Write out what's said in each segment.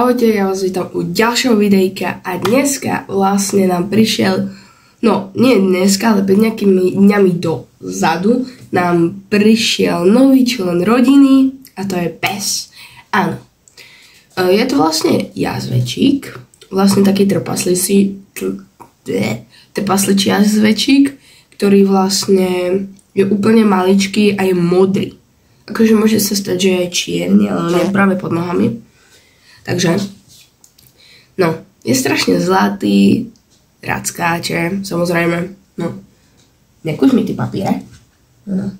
Čaute, ja vás vítam u ďalšieho videjka a dneska vlastne nám prišiel, no nie dneska, ale pred nejakými dňami dozadu nám prišiel nový člen rodiny a to je pes. Áno, je to vlastne jazvečík, vlastne taký trpasličí jazvečík, ktorý vlastne je úplne maličký a je modrý. Akože môže sa stať, že je čierny, ale on je práve pod nohami. Takže, no, je strašne zlatý, rád skáče, samozrejme, no, nekúš mi ty papíre. No,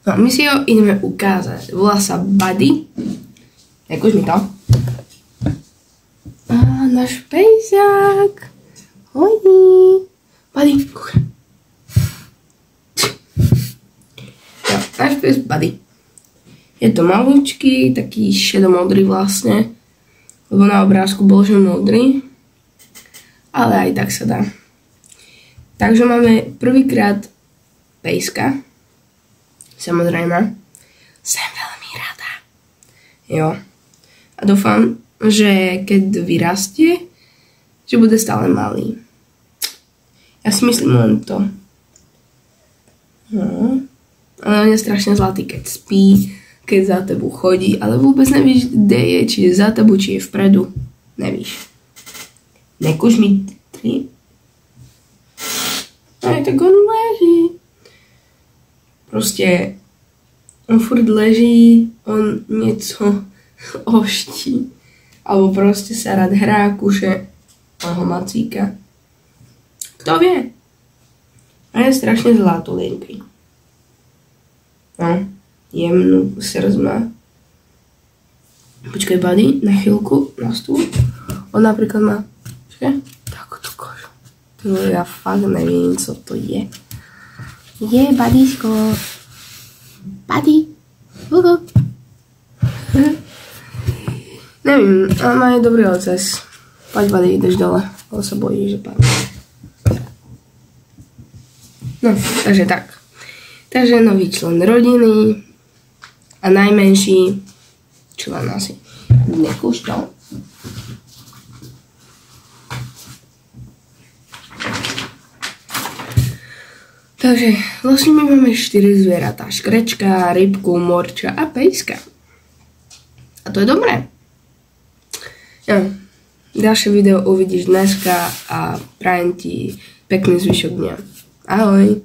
my si ho ideme ukázať. Volá sa Buddy. Nekúš mi to. Á, náš pejsák. Hodí. Buddy, kúcha. No, náš pes Buddy. Je to malúčky, taký šedomodrý vlastne. Lebo na obrázku bol, že modrý. Ale aj tak sa dá. Takže máme prvýkrát pejska. Samozrejme. Som veľmi rada. Jo. A dúfam, že keď vyrastie, že bude stále malý. Ja si myslím len to. No. Ale on je strašne zlatý, keď spí, keď za tebou chodí, ale vôbec nevíš, kde je, či je za tebou, či je vpredu. Nevíš. Nekúš mi tri. Aj tak on leží. Proste on furt leží, on niečo oští. Alebo proste sa rád hrá, kúše a ho macíka. Kto vie? A je strašne zlatolienký. No. Jemnú srdc má. Počkaj, Buddy, na chvíľku, na stôl. On napríklad má, počkaj, takúto kožu. Ja fakt neviem, co to je. Je, Buddysko. Buddy. Neviem, ale má je dobrý oces. Poď, Buddy, ideš dole, ale sa bojí, že padne. No, takže tak. Takže nový člen rodiny. A najmenší člen asi. Nekúš to. Takže vlastne my máme 4 zvieratá. Škrečka, rybku, morča a pejska. A to je dobré. Ja. Ďalšie video uvidíš dneska a prajem ti pekný zvyšok dňa. Ahoj.